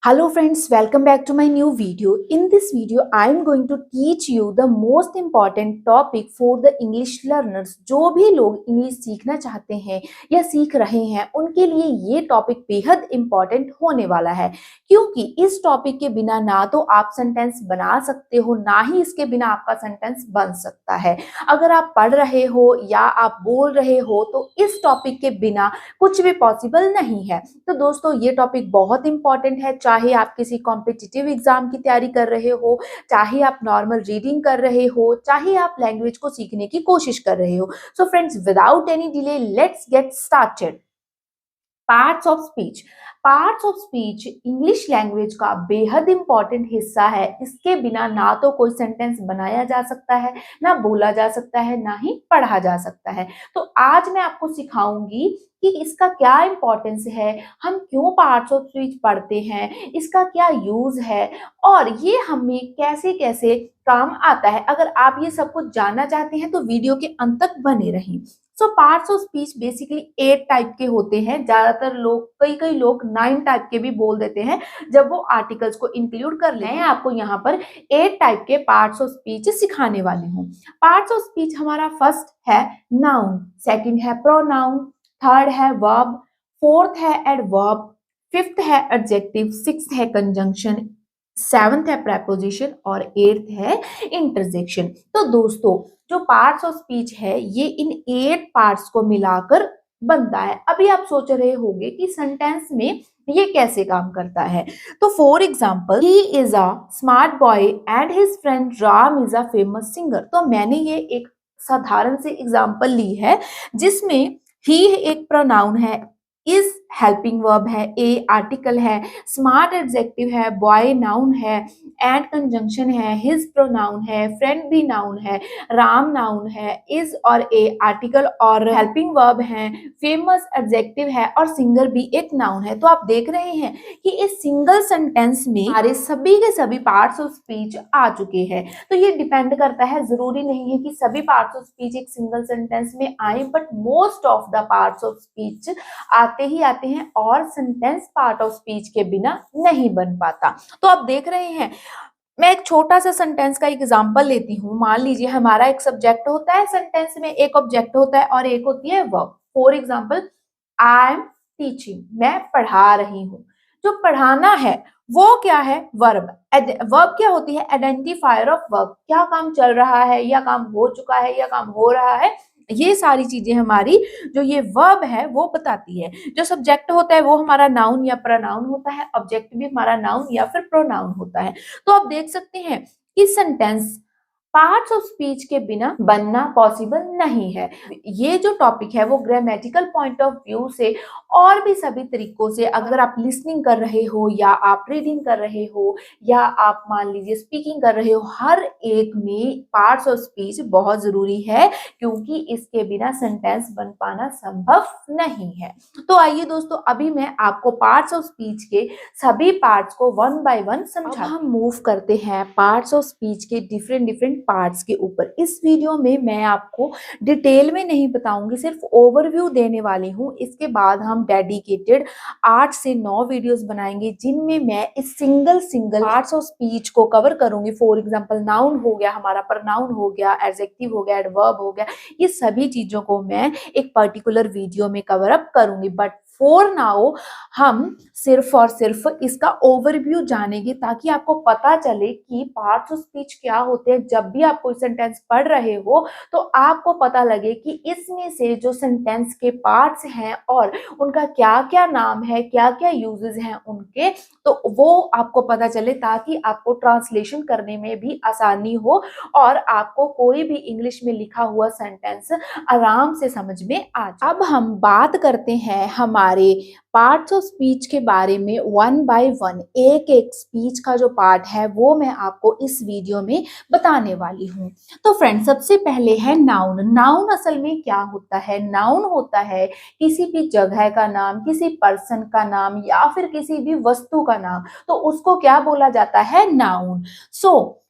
Hello friends, welcome back to my new video. In this video, I am going to teach you the most important topic for the English learners. जो भी लोग English सीखना चाहते हैं या सीख रहे हैं, उनके लिए ये टॉपिक बेहद इम्पॉर्टेंट होने वाला है, क्योंकि इस टॉपिक के बिना ना तो आप सेंटेंस बना सकते हो, ना ही इसके बिना आपका सेंटेंस बन सकता है। अगर आप पढ़ रहे हो या आप बोल रहे हो तो इस टॉपिक के बिना कुछ भी पॉसिबल नहीं है। तो दोस्तों, ये टॉपिक बहुत इंपॉर्टेंट है, चाहे आप किसी कॉम्पिटिटिव एग्जाम की तैयारी कर रहे हो, चाहे आप नॉर्मल रीडिंग कर रहे हो, चाहे आप लैंग्वेज को सीखने की कोशिश कर रहे हो। So friends, without any delay let's get started. Parts of speech. Parts of speech English language का बेहद इंपॉर्टेंट हिस्सा है। इसके बिना ना तो कोई सेंटेंस बनाया जा सकता है, ना बोला जा सकता है, ना ही पढ़ा जा सकता है। तो आज मैं आपको सिखाऊंगी कि इसका क्या इंपॉर्टेंस है, हम क्यों पार्ट्स ऑफ स्पीच पढ़ते हैं, इसका क्या यूज है और ये हमें कैसे कैसे काम आता है। अगर आप ये सब कुछ जानना चाहते हैं तो वीडियो के अंत तक बने रहें। So parts of speech basically 8 type के होते हैं। ज्यादातर लोग, कई लोग 9 टाइप के भी बोल देते हैं जब वो आर्टिकल्स को इंक्लूड कर लेते हैं। मैं आपको यहाँ पर 8 टाइप के पार्ट्स ऑफ स्पीच सिखाने वाली हूँ। पार्ट्स ऑफ स्पीच हमारा फर्स्ट है नाउन, सेकंड है प्रोनाउन, थर्ड है वर्ब, फोर्थ है एडवर्ब, फिफ्थ है एडजेक्टिव, सिक्स्थ है कंजंक्शन, सेवंथ है प्रेपोजिशन और एट्थ है इंटरजेक्शन। तो दोस्तों, जो पार्ट्स ऑफ स्पीच है ये इन 8 पार्ट्स को मिलाकर बनता है। अभी आप सोच रहे होंगे कि सेंटेंस में ये कैसे काम करता है। तो for example, he is a smart boy and his friend Ram is a famous singer. तो मैंने ये एक साधारण से एग्जाम्पल ली है जिसमें ही एक प्रोनाउन है, इज हेल्पिंग वर्ब है, ए आर्टिकल है, स्मार्ट एडजेक्टिव है, बॉय नाउन है, एंड कंजंक्शन है, हिज प्रोनाउन है, फ्रेंड भी नाउन है, राम नाउन है, इज और ए आर्टिकल और हेल्पिंग वर्ब है, फेमस एडजेक्टिव है और सिंगर भी एक नाउन है। तो आप देख रहे हैं कि इस सिंगल सेंटेंस में हमारे सभी के सभी पार्ट्स ऑफ स्पीच आ चुके हैं। तो ये डिपेंड करता है, जरूरी नहीं है कि सभी पार्ट्स ऑफ स्पीच एक सिंगल सेंटेंस में आए, but most of the parts of speech आते ही आते हैं और सेंटेंस पार्ट ऑफ स्पीच के बिना नहीं बन पाता। तो आप देख रहे हैं, मैं एक छोटा सा सेंटेंस का एग्जांपल लेती हूँ। मान लीजिए हमारा एक सब्जेक्ट होता है, सेंटेंस में एक ऑब्जेक्ट होता है और एक होती है verb. For example, I am teaching, मैं पढ़ा रही हूँ। जो पढ़ाना है वो क्या है? वर्ब। वर्ब क्या होती है? Identifier of verb. क्या काम चल रहा है, या काम हो चुका है, या काम हो रहा है, ये सारी चीजें हमारी जो ये वर्ब है वो बताती है। जो सब्जेक्ट होता है वो हमारा नाउन या प्रोनाउन होता है, ऑब्जेक्ट भी हमारा नाउन या फिर प्रोनाउन होता है। तो आप देख सकते हैं कि सेंटेंस पार्ट्स ऑफ स्पीच के बिना बनना पॉसिबल नहीं है। ये जो टॉपिक है वो ग्रामेटिकल पॉइंट ऑफ व्यू से और भी सभी तरीकों से, अगर आप लिसनिंग कर रहे हो या आप रीडिंग कर रहे हो या आप मान लीजिए स्पीकिंग कर रहे हो, हर एक में पार्ट्स ऑफ स्पीच बहुत जरूरी है, क्योंकि इसके बिना सेंटेंस बन पाना संभव नहीं है। तो आइए दोस्तों, अभी मैं आपको पार्ट्स ऑफ स्पीच के सभी पार्ट्स को वन बाय वन समझा। हम मूव करते हैं पार्ट्स ऑफ स्पीच के डिफरेंट पार्ट्स के ऊपर। इस वीडियो में मैं आपको डिटेल में नहीं बताऊंगी, सिर्फ ओवरव्यू देने वाली हूँ। इसके बाद हम डेडिकेटेड 8 से 9 वीडियोस बनाएंगे जिनमें मैं इस सिंगल पार्ट्स ऑफ स्पीच को कवर करूंगी। फॉर एग्जांपल, नाउन हो गया, हमारा प्रोनाउन हो गया, एडजेक्टिव हो गया, एडवर्ब हो गया, ये सभी चीजों को मैं एक पर्टिकुलर वीडियो में कवर अप करूंगी। बट फॉर नाउ हम सिर्फ और सिर्फ इसका ओवरव्यू जानेंगे, ताकि आपको पता चले कि पार्ट्स ऑफ स्पीच क्या होते हैं। जब भी आप कोई सेंटेंस पढ़ रहे हो तो आपको पता लगे कि इसमें से जो सेंटेंस के पार्ट्स हैं और उनका क्या क्या नाम है, क्या क्या यूजेस हैं उनके, तो वो आपको पता चले, ताकि आपको ट्रांसलेशन करने में भी आसानी हो और आपको कोई भी इंग्लिश में लिखा हुआ सेंटेंस आराम से समझ में आ जाए। अब हम बात करते हैं हमारे पार्ट्स ऑफ स्पीच के बारे में वन बाय वन। एक एक स्पीच का जो पार्ट है वो मैं आपको इस वीडियो में बताने वाली हूँ। तो फ्रेंड्स, सबसे पहले है नाउन। नाउन असल में क्या होता है? नाउन होता है किसी भी जगह का नाम, किसी पर्सन का नाम या फिर किसी भी वस्तु का नाम, तो उसको क्या बोला जाता है? नाउन।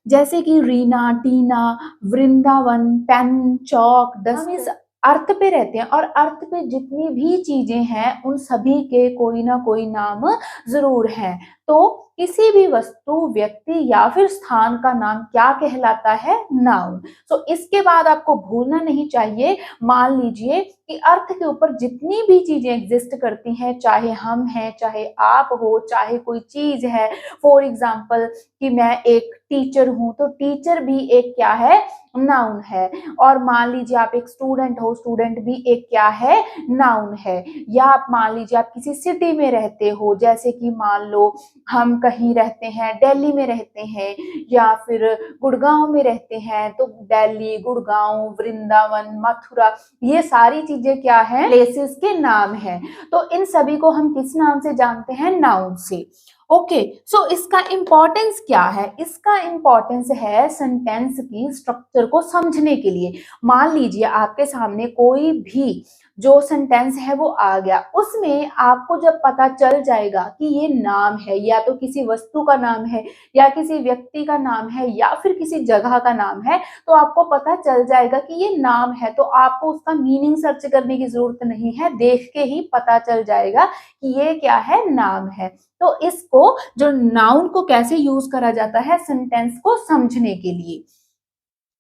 जैसे कि रीना, टीना, वृंदावन, पेन, चौक, डस्ट, अर्थ पे रहते हैं और अर्थ पे जितनी भी चीजें हैं उन सभी के कोई ना कोई नाम जरूर है। तो किसी भी वस्तु, व्यक्ति या फिर स्थान का नाम क्या कहलाता है? नाउन। सो इसके बाद आपको भूलना नहीं चाहिए, मान लीजिए कि अर्थ के ऊपर जितनी भी चीजें एग्जिस्ट करती हैं, चाहे हम हैं, चाहे आप हो, चाहे कोई चीज है, फॉर एग्जाम्पल कि मैं एक टीचर हूं, तो टीचर भी एक क्या है? नाउन है। और मान लीजिए आप एक स्टूडेंट हो, स्टूडेंट भी एक क्या है? नाउन है। या आप मान लीजिए आप किसी सिटी में रहते हो, जैसे कि मान लो हम कहीं रहते हैं, दिल्ली में रहते हैं या फिर गुड़गांव में रहते हैं, तो दिल्ली, गुड़गांव, वृंदावन, मथुरा, ये सारी चीजें क्या है? प्लेसेस के नाम हैं। तो इन सभी को हम किस नाम से जानते हैं? नाउन से। ओके, सो इसका इंपॉर्टेंस क्या है? इसका इंपॉर्टेंस है सेंटेंस की स्ट्रक्चर को समझने के लिए। मान लीजिए आपके सामने कोई भी जो सेंटेंस है वो आ गया, उसमें आपको जब पता चल जाएगा कि ये नाम है, या तो किसी वस्तु का नाम है, या किसी व्यक्ति का नाम है, या फिर किसी जगह का नाम है, तो आपको पता चल जाएगा कि ये नाम है, तो आपको उसका मीनिंग सर्च करने की जरूरत नहीं है, देख के ही पता चल जाएगा कि ये क्या है? नाम है। तो इसको, जो नाउन को कैसे यूज करा जाता है सेंटेंस को समझने के लिए?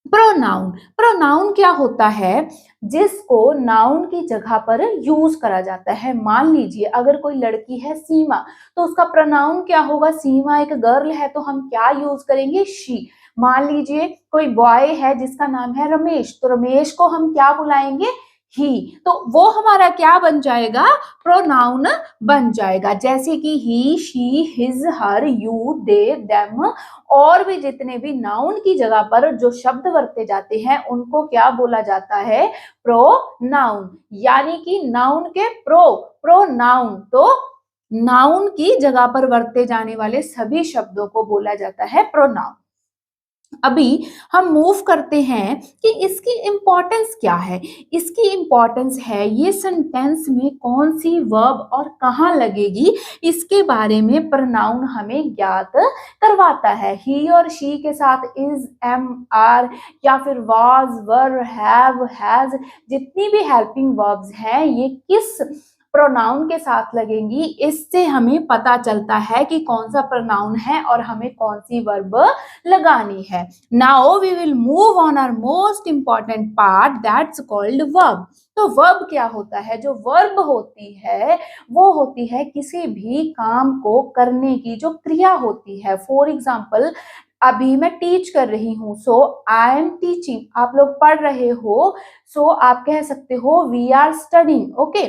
प्रोनाउन। प्रोनाउन क्या होता है? जिसको नाउन की जगह पर यूज करा जाता है। मान लीजिए अगर कोई लड़की है सीमा, तो उसका प्रोनाउन क्या होगा? सीमा एक गर्ल है, तो हम क्या यूज करेंगे? शी। मान लीजिए कोई बॉय है जिसका नाम है रमेश, तो रमेश को हम क्या बुलाएंगे? ही। तो वो हमारा क्या बन जाएगा? प्रोनाउन बन जाएगा। जैसे कि he, she, his, her, you, they, them, और भी जितने भी नाउन की जगह पर जो शब्द वरते जाते हैं उनको क्या बोला जाता है? प्रोनाउन। यानी कि नाउन के प्रोनाउन, तो नाउन की जगह पर वरते जाने वाले सभी शब्दों को बोला जाता है प्रोनाउन। अभी हम मूव करते हैं कि इसकी इंपॉर्टेंस क्या है। इसकी इंपॉर्टेंस है ये सेंटेंस में कौन सी वर्ब और कहाँ लगेगी, इसके बारे में प्रोनाउन हमें ज्ञात करवाता है। ही और शी के साथ इज, एम, आर, या फिर वाज, वर, हैव, हैज, जितनी भी हेल्पिंग वर्ब्स हैं ये किस प्रोनाउन के साथ लगेंगी, इससे हमें पता चलता है कि कौन सा प्रोनाउन है और हमें कौन सी वर्ब लगानी है। Now we will move on our most important part, that's called verb. तो वर्ब क्या होता है? जो वर्ब होती है वो होती है किसी भी काम को करने की जो क्रिया होती है। फॉर एग्जाम्पल अभी मैं टीच कर रही हूँ, सो आई एम टीचिंग। आप लोग पढ़ रहे हो, सो आप कह सकते हो वी आर स्टडिंग। ओके,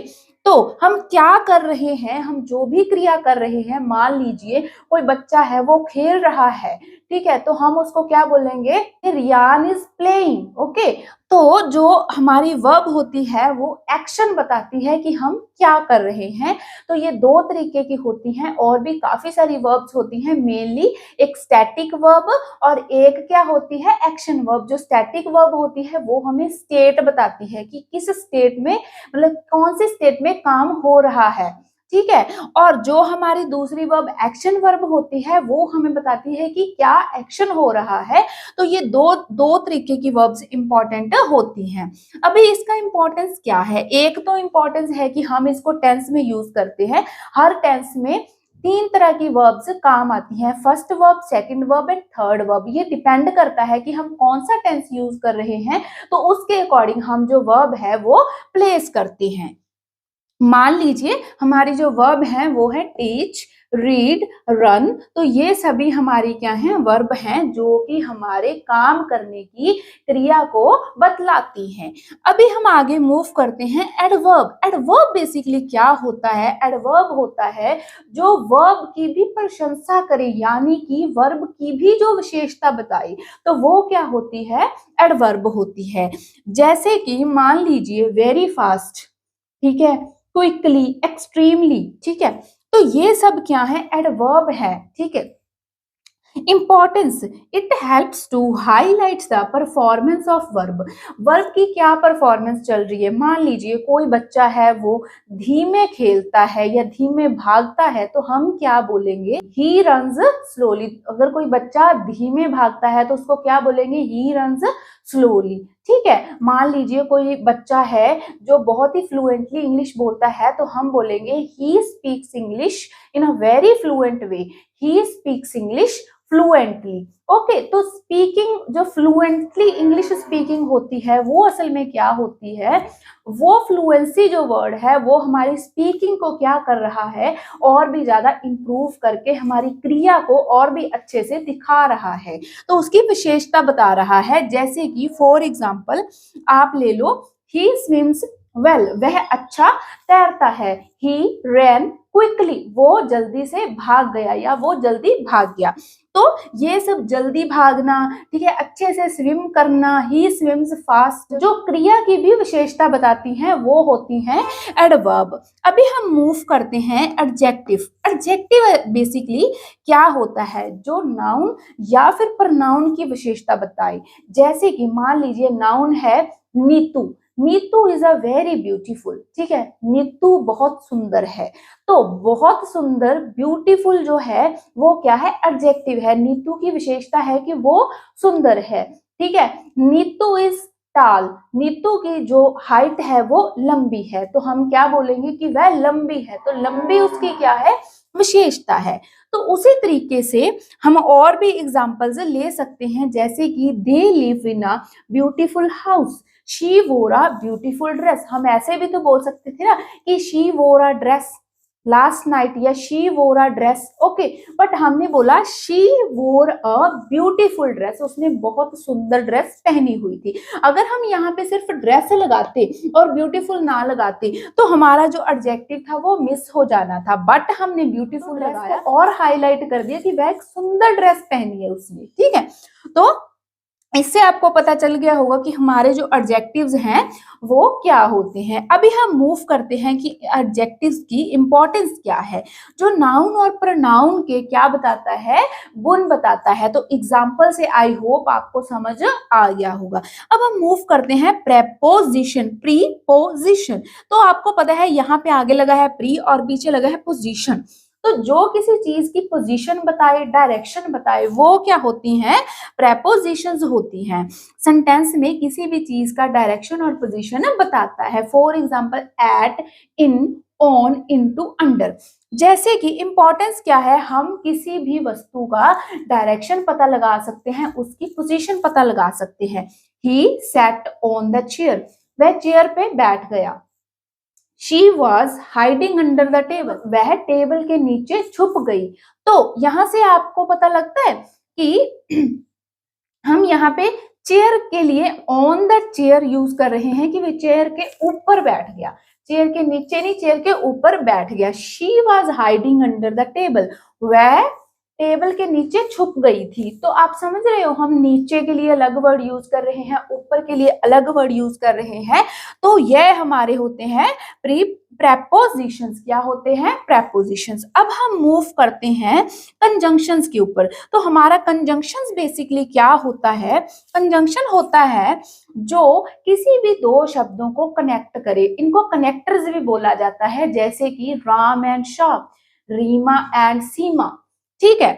तो हम क्या कर रहे हैं? हम जो भी क्रिया कर रहे हैं, मान लीजिए कोई बच्चा है वो खेल रहा है, ठीक है, तो हम उसको क्या बोलेंगे? Riyan is playing. ओके, तो जो हमारी वर्ब होती है वो एक्शन बताती है कि हम क्या कर रहे हैं। तो ये दो तरीके की होती हैं, और भी काफी सारी वर्ब्स होती हैं। मेनली एक स्टैटिक वर्ब और एक क्या होती है? Action verb. जो स्टैटिक वर्ब होती है वो हमें स्टेट बताती है कि किस स्टेट में, मतलब कौन से स्टेट में काम हो रहा है, ठीक है। और जो हमारी दूसरी वर्ब एक्शन वर्ब होती है वो हमें बताती है कि क्या एक्शन हो रहा है। तो ये दो दो तरीके की वर्ब्स इंपॉर्टेंट होती हैं। अभी इसका इंपॉर्टेंस क्या है? एक तो इंपॉर्टेंस है कि हम इसको टेंस में यूज करते हैं। हर टेंस में तीन तरह की वर्ब्स काम आती हैं, first verb, second verb and third verb. ये डिपेंड करता है कि हम कौन सा टेंस यूज कर रहे हैं, तो उसके अकॉर्डिंग हम जो वर्ब है वो प्लेस करते हैं। मान लीजिए हमारी जो वर्ब है वो है टीच, रीड, रन, तो ये सभी हमारी क्या हैं? वर्ब हैं, जो कि हमारे काम करने की क्रिया को बतलाती हैं। अभी हम आगे मूव करते हैं एडवर्ब। एडवर्ब बेसिकली क्या होता है? एडवर्ब होता है जो वर्ब की भी प्रशंसा करे, यानी कि वर्ब की भी जो विशेषता बताए, तो वो क्या होती है? एडवर्ब होती है। जैसे कि मान लीजिए वेरी फास्ट, ठीक है, क्विकली, एक्सट्रीमली, ठीक है, तो ये सब क्या है? एडवर्ब है, ठीक है। Importance, it helps to highlight the performance of verb. Verb की क्या परफॉर्मेंस चल रही है? मान लीजिए कोई बच्चा है वो धीमे खेलता है या धीमे भागता है, तो हम क्या बोलेंगे? He runs slowly. अगर कोई बच्चा धीमे भागता है तो उसको क्या बोलेंगे? ही रन्स स्लोली, ठीक है, मान लीजिए कोई बच्चा है जो बहुत ही फ्लुएंटली इंग्लिश बोलता है, तो हम बोलेंगे he speaks English in a very fluent way, he speaks English fluently. Okay, तो स्पीकिंग, जो फ्लुएंटली इंग्लिश स्पीकिंग होती है वो असल में क्या होती है, वो फ्लुएंसी जो वर्ड है वो हमारी स्पीकिंग को क्या कर रहा है, और भी ज्यादा इंप्रूव करके हमारी क्रिया को और भी अच्छे से दिखा रहा है, तो उसकी विशेषता बता रहा है। जैसे कि फॉर एग्जाम्पल आप ले लो, ही स्विम्स वेल, वह अच्छा तैरता है, ही रैन क्विकली, वो जल्दी से भाग गया या वो जल्दी भाग गया। तो ये सब जल्दी भागना, ठीक है, अच्छे से स्विम करना, ही स्विम्स फास्ट, जो क्रिया की भी विशेषता बताती हैं वो होती हैं एडवर्ब। अभी हम मूव करते हैं एडजेक्टिव। एडजेक्टिव बेसिकली क्या होता है, जो नाउन या फिर प्रनाउन की विशेषता बताए। जैसे कि मान लीजिए नाउन है Neetu, Neetu is a very beautiful, ठीक है, नीतू बहुत सुंदर है। तो बहुत सुंदर, ब्यूटीफुल जो है वो क्या है, एडजेक्टिव है। नीतू की विशेषता है कि वो सुंदर है, ठीक है। नीतू इज टाल, नीतू की जो हाइट है वो लंबी है, तो हम क्या बोलेंगे कि वह लंबी है, तो लंबी उसकी क्या है, विशेषता है। तो उसी तरीके से हम और भी एग्जांपल्स ले सकते हैं, जैसे कि they live in a beautiful house, she वोर अ ब्यूटीफुल ड्रेस। हम ऐसे भी तो बोल सकते थे ना कि शी वोर अ ड्रेस लास्ट नाइट, या शी वोर अ ड्रेस, ओके, बट हमने बोला शी वोर अ ब्यूटीफुल ड्रेस, उसने बहुत सुंदर ड्रेस पहनी हुई थी। अगर हम यहाँ पे सिर्फ ड्रेस लगाते और ब्यूटीफुल ना लगाते तो हमारा जो एडजेक्टिव था वो मिस हो जाना था, बट हमने ब्यूटीफुल लगाया और हाईलाइट कर दिया कि वह एक सुंदर ड्रेस पहनी है उसने, ठीक है। तो इससे आपको पता चल गया होगा कि हमारे जो एडजेक्टिव्स हैं वो क्या होते हैं। अभी हम मूव करते हैं कि एडजेक्टिव्स की इंपॉर्टेंस क्या है, जो नाउन और प्रोनाउन के क्या बताता है, गुण बताता है। तो एग्जाम्पल से आई होप आपको समझ आ गया होगा। अब हम मूव करते हैं प्रेपोजिशन, प्रीपोजिशन। तो आपको पता है यहाँ पे आगे लगा है प्री और पीछे लगा है पोजिशन। तो जो किसी चीज की पोजीशन बताए, डायरेक्शन बताए, वो क्या होती हैं, प्रेपोजिशंस होती हैं। सेंटेंस में किसी भी चीज का डायरेक्शन और पोजीशन बताता है। For example at, in, on, into, under. जैसे कि इंपॉर्टेंस क्या है, हम किसी भी वस्तु का डायरेक्शन पता लगा सकते हैं, उसकी पोजीशन पता लगा सकते हैं। He sat on the chair, वह चेयर पे बैठ गया। She was hiding under the table, वह टेबल के नीचे छुप गई। तो यहां से आपको पता लगता है कि हम यहाँ पे चेयर के लिए ऑन द चेयर यूज कर रहे हैं कि वे चेयर के ऊपर बैठ गया, चेयर के नीचे नहीं, चेयर के ऊपर बैठ गया। She was hiding under the table, वह टेबल के नीचे छुप गई थी। तो आप समझ रहे हो, हम नीचे के लिए अलग वर्ड यूज कर रहे हैं, ऊपर के लिए अलग वर्ड यूज कर रहे हैं। तो यह हमारे होते हैं प्रेपोजिशंस। क्या होते हैं, प्रेपोजिशंस। अब हम मूव करते हैं कंजंक्शंस के ऊपर। तो हमारा कंजंक्शंस बेसिकली क्या होता है, कंजंक्शन होता है जो किसी भी दो शब्दों को कनेक्ट करे, इनको कनेक्टर्स भी बोला जाता है। जैसे कि राम एंड श्याम, रीमा एंड सीमा, ठीक है,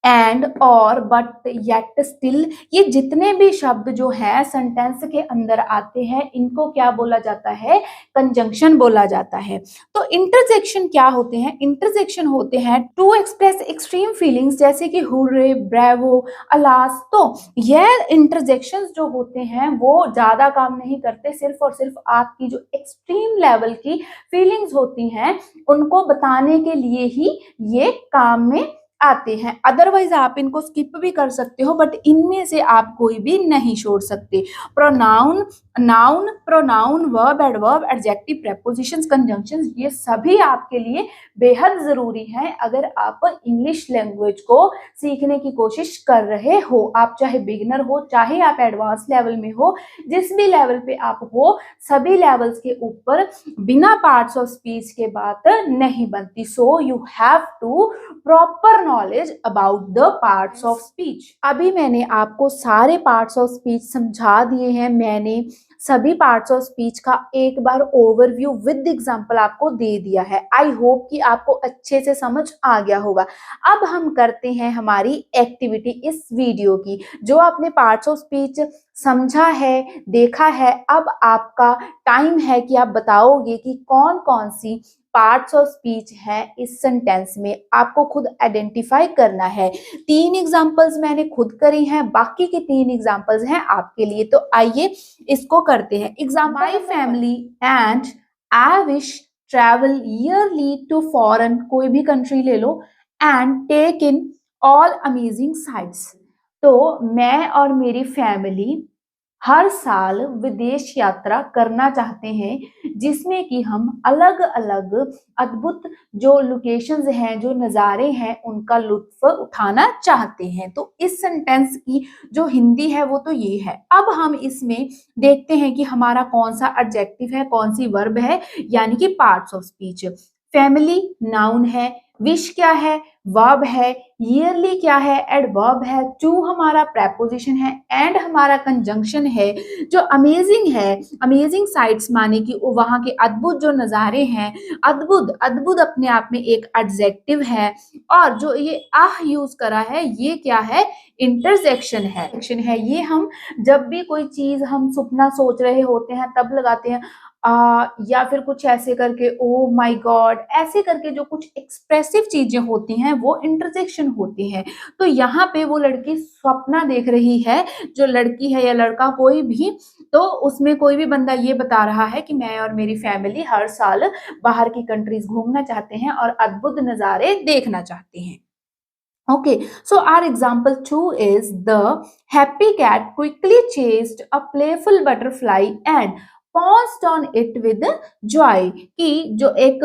एंड, और, बट, येट, स्टिल, ये जितने भी शब्द जो है सेंटेंस के अंदर आते हैं, इनको क्या बोला जाता है, कंजंक्शन बोला जाता है। तो इंटरजेक्शन क्या होते हैं, इंटरजेक्शन होते हैं टू एक्सप्रेस एक्सट्रीम फीलिंग्स, जैसे कि हुर्रे, ब्रेवो, अलास। तो यह इंटरजेक्शंस जो होते हैं वो ज्यादा काम नहीं करते, सिर्फ और सिर्फ आपकी जो एक्सट्रीम लेवल की फीलिंग्स होती हैं उनको बताने के लिए ही ये काम में आते हैं। अदरवाइज आप इनको स्किप भी कर सकते हो, बट इनमें से आप कोई भी नहीं छोड़ सकते। Pronoun, noun, pronoun, verb, adverb, adjective, prepositions, conjunctions, ये सभी आपके लिए बेहद जरूरी हैं अगर आप इंग्लिश लैंग्वेज को सीखने की कोशिश कर रहे हो। आप चाहे बिगिनर हो, चाहे आप एडवांस लेवल में हो, जिस भी लेवल पे आप हो, सभी लेवल्स के ऊपर बिना पार्ट्स ऑफ स्पीच के बात नहीं बनती। So you have to proper knowledge about the parts of speech. अभी मैंने आपको सारे पार्ट्स ऑफ स्पीच समझा दिए हैं, मैंने सभी पार्ट्स ऑफ स्पीच का एक बार ओवरव्यू विद एग्जांपल आपको दे दिया है। आई होप कि आपको अच्छे से समझ आ गया होगा। अब हम करते हैं हमारी एक्टिविटी इस वीडियो की। जो आपने पार्ट्स ऑफ स्पीच समझा है, देखा है, अब आपका टाइम है कि आप बताओगे कि कौन कौन सी पार्ट्स ऑफ स्पीच है इस सेंटेंस में। आपको खुद आइडेंटिफाई करना है। 3 एग्जांपल्स मैंने खुद करी हैं, बाकी के 3 एग्जांपल्स हैं आपके लिए। तो आइए इसको करते हैं। Example, my family and I wish travel yearly to foreign, कोई भी कंट्री ले लो, and take in all amazing sites. तो मैं और मेरी फैमिली हर साल विदेश यात्रा करना चाहते हैं, जिसमें कि हम अलग अलग अद्भुत जो लोकेशंस हैं, जो नज़ारे हैं, उनका लुत्फ उठाना चाहते हैं। तो इस सेंटेंस की जो हिंदी है वो तो ये है। अब हम इसमें देखते हैं कि हमारा कौन सा एडजेक्टिव है, कौन सी वर्ब है, यानी कि parts of speech. Family noun है, विश क्या है, वर्ब है, ईयरली क्या है, एडवर्ब है, टू हमारा प्रेपोजिशन है, एंड हमारा कंजंक्शन है। जो अमेजिंग है, अमेजिंग साइट्स माने कि वहां के अद्भुत जो नज़ारे हैं, अद्भुत अद्भुत अपने आप में एक एडजेक्टिव है। और जो ये आह यूज करा है, ये क्या है, इंटरजेक्शन है। एक्शन है ये, हम जब भी कोई चीज हम सपना सोच रहे होते हैं तब लगाते हैं या फिर कुछ ऐसे करके, ओ माय गॉड, ऐसे करके जो कुछ एक्सप्रेसिव चीजें होती हैं वो इंटरजेक्शन होती हैं। तो यहाँ पे वो लड़की सपना देख रही है, जो लड़की है या लड़का कोई भी, तो उसमें कोई भी बंदा ये बता रहा है कि मैं और मेरी फैमिली हर साल बाहर की कंट्रीज घूमना चाहते हैं और अद्भुत नज़ारे देखना चाहते हैं। Okay, so our example 2 is the happy cat quickly chased a playful butterfly and pounced on it with joy। कि जो एक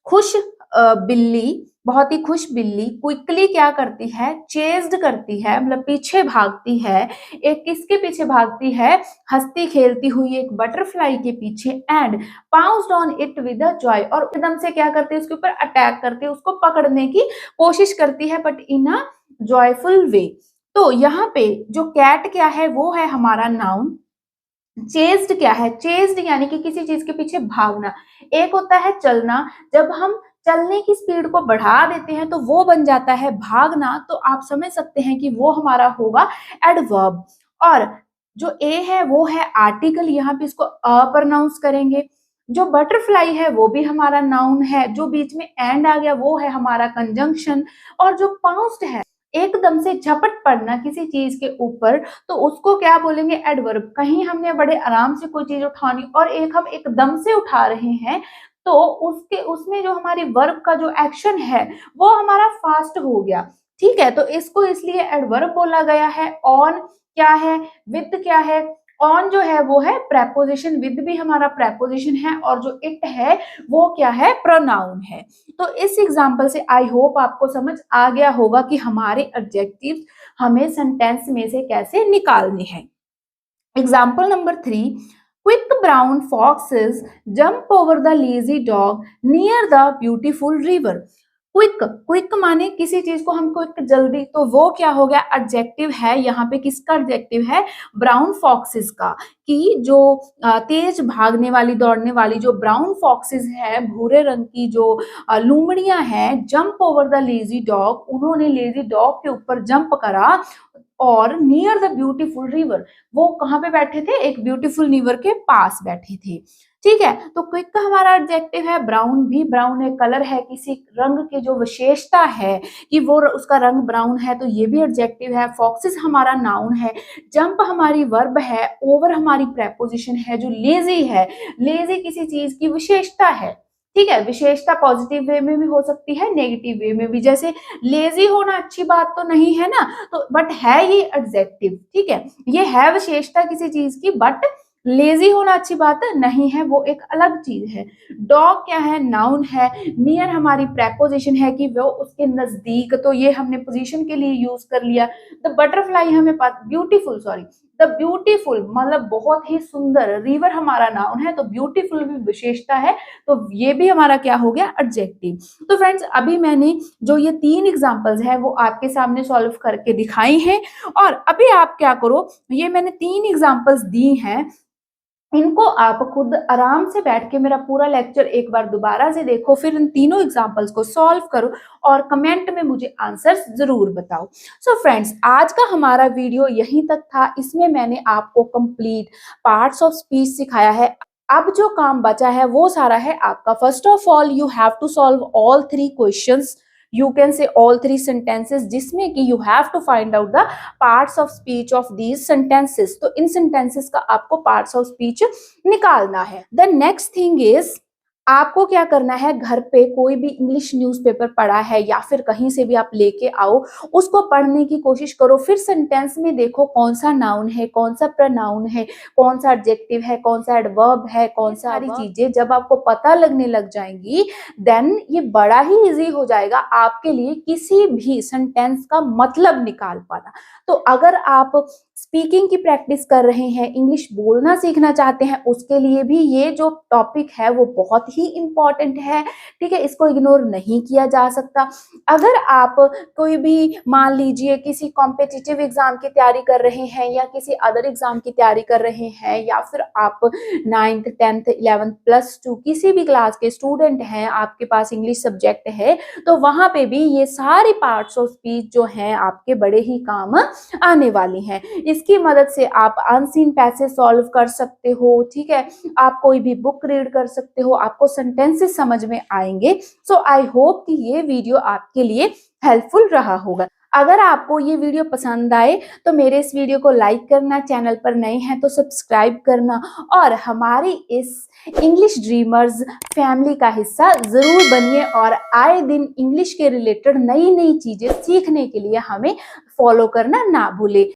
खुश बिल्ली, बहुत ही खुश बिल्ली क्विकली क्या करती है, चेस्ड करती है, मतलब पीछे भागती है। एक किसके पीछे भागती है, हंसती खेलती हुई एक बटरफ्लाई के पीछे, and pounced on it with a joy, और एकदम से क्या करती है, उसके ऊपर अटैक करती है, उसको पकड़ने की कोशिश करती है, बट इन अ जॉयफुल वे। तो यहाँ पे जो कैट क्या है, वो है हमारा नाउन। चेस्ड क्या है, चेस्ड यानी कि किसी चीज के पीछे भागना। एक होता है चलना, जब हम चलने की स्पीड को बढ़ा देते हैं तो वो बन जाता है भागना। तो आप समझ सकते हैं कि वो हमारा होगा एडवर्ब। और जो ए है वो है आर्टिकल, यहाँ पे इसको अप्रोनाउंस करेंगे। जो बटरफ्लाई है वो भी हमारा नाउन है, जो बीच में एंड आ गया वो है हमारा कंजंक्शन। और जो पाउंस्ड है, एकदम से झपट पड़ना किसी चीज के ऊपर, तो उसको क्या बोलेंगे, एडवर्ब। कहीं हमने बड़े आराम से कोई चीज उठानी और एक हम एकदम से उठा रहे हैं, तो उसके उसमें जो हमारी वर्ब का जो एक्शन है वो हमारा फास्ट हो गया। ठीक है, तो इसको इसलिए एडवर्ब बोला गया है। ऑन क्या है, विद क्या है, ऑन जो है वो है प्रेपोजिशन, विद भी हमारा प्रेपोजिशन है, और जो इट है वो क्या है, प्रोनाउन है। तो इस एग्जाम्पल से आई होप आपको समझ आ गया होगा कि हमारे एडजेक्टिव्स हमें सेंटेंस में से कैसे निकालने हैं। Example number 3, quick brown foxes jump over the lazy dog near the beautiful river. Quick, quick माने किसी चीज को हम क्विक जल्दी, तो वो क्या हो गया, एडजेक्टिव है। यहाँ पे किसका एडजेक्टिव है, ब्राउन फॉक्सेस का। कि जो तेज भागने वाली, दौड़ने वाली जो ब्राउन फॉक्सेस है, भूरे रंग की जो लूमड़ियां हैं, jump over the lazy dog, उन्होंने लेजी डॉग के ऊपर जंप करा। और नियर द ब्यूटीफुल रिवर, वो कहाँ पे बैठे थे, एक ब्यूटीफुल रिवर के पास बैठे थे। ठीक है, तो क्विक का हमारा एडजेक्टिव है। ब्राउन भी, ब्राउन एक कलर है, किसी रंग की जो विशेषता है कि वो उसका रंग ब्राउन है, तो ये भी एडजेक्टिव है। फॉक्सेस हमारा नाउन है, जंप हमारी वर्ब है, ओवर हमारी प्रेपोजिशन है। जो लेजी है, लेजी किसी चीज की विशेषता है। ठीक है, विशेषता पॉजिटिव वे में भी हो सकती है, नेगेटिव वे में भी। जैसे लेजी होना अच्छी बात तो नहीं है ना, तो बट है ये एडजेक्टिव। ठीक है, ये है विशेषता किसी चीज की, बट लेजी होना अच्छी बात नहीं है, वो एक अलग चीज है। डॉग क्या है, नाउन है। नियर हमारी प्रेपोजिशन है कि वो उसके नजदीक, तो ये हमने पोजीशन के लिए यूज कर लिया। द बटरफ्लाई हमें ब्यूटीफुल, सॉरी, द ब्यूटीफुल मतलब बहुत ही सुंदर। रिवर हमारा नाउन है, तो ब्यूटीफुल भी विशेषता है, तो ये भी हमारा क्या हो गया, एडजेक्टिव। तो फ्रेंड्स, अभी मैंने जो ये 3 एग्जांपल्स है वो आपके सामने सॉल्व करके दिखाई हैं। और अभी आप क्या करो, ये मैंने 3 एग्जांपल्स दी हैं, इनको आप खुद आराम से बैठ के मेरा पूरा लेक्चर एक बार दोबारा से देखो, फिर इन तीनों एग्जाम्पल्स को सॉल्व करो और कमेंट में मुझे आंसर्स जरूर बताओ। सो फ्रेंड्स, आज का हमारा वीडियो यहीं तक था। इसमें मैंने आपको कंप्लीट पार्ट्स ऑफ स्पीच सिखाया है। अब जो काम बचा है वो सारा है आपका। First of all you have to solve all three questions, you can say all three sentences, जिसमें कि you have to find out the parts of speech of these sentences. तो इन सेंटेंसेस का आपको पार्ट्स ऑफ स्पीच निकालना है। The next thing is, आपको क्या करना है, घर पे कोई भी इंग्लिश न्यूज़पेपर पढ़ा है या फिर कहीं से भी आप लेके आओ, उसको पढ़ने की कोशिश करो। फिर सेंटेंस में देखो कौन सा नाउन है, कौन सा प्रोनाउन है, कौन सा एडजेक्टिव है, कौन सा एडवर्ब है, कौन सा सारी चीजें जब आपको पता लगने लग जाएंगी, देन ये बड़ा ही इजी हो जाएगा आपके लिए किसी भी सेंटेंस का मतलब निकाल पाना। तो अगर आप स्पीकिंग की प्रैक्टिस कर रहे हैं, इंग्लिश बोलना सीखना चाहते हैं, उसके लिए भी ये जो टॉपिक है वो बहुत ही इंपॉर्टेंट है। ठीक है, इसको इग्नोर नहीं किया जा सकता। अगर आप कोई भी मान लीजिए किसी कॉम्पिटिटिव एग्जाम की तैयारी कर रहे हैं या किसी अदर एग्जाम की तैयारी कर रहे हैं, या फिर आप 9th 10th 11th +2 किसी भी क्लास के स्टूडेंट हैं, आपके पास इंग्लिश सब्जेक्ट है, तो वहां पे भी ये सारी पार्ट्स ऑफ स्पीच जो हैं आपके बड़े ही काम आने वाली हैं। इसकी मदद से आप अनसीन पैसेज सॉल्व कर सकते हो। ठीक है, आप कोई भी बुक रीड कर सकते हो, आपको सेंटेंसेस समझ में आएंगे। सो आई होप कि ये वीडियो आपके लिए हेल्पफुल रहा होगा। अगर आपको ये वीडियो पसंद आए तो मेरे इस वीडियो को लाइक करना, चैनल पर नए हैं तो सब्सक्राइब करना, और हमारी इस इंग्लिश ड्रीमर्स फैमिली का हिस्सा जरूर बनिए, और आए दिन इंग्लिश के रिलेटेड नई नई चीजें सीखने के लिए हमें फॉलो करना ना भूले।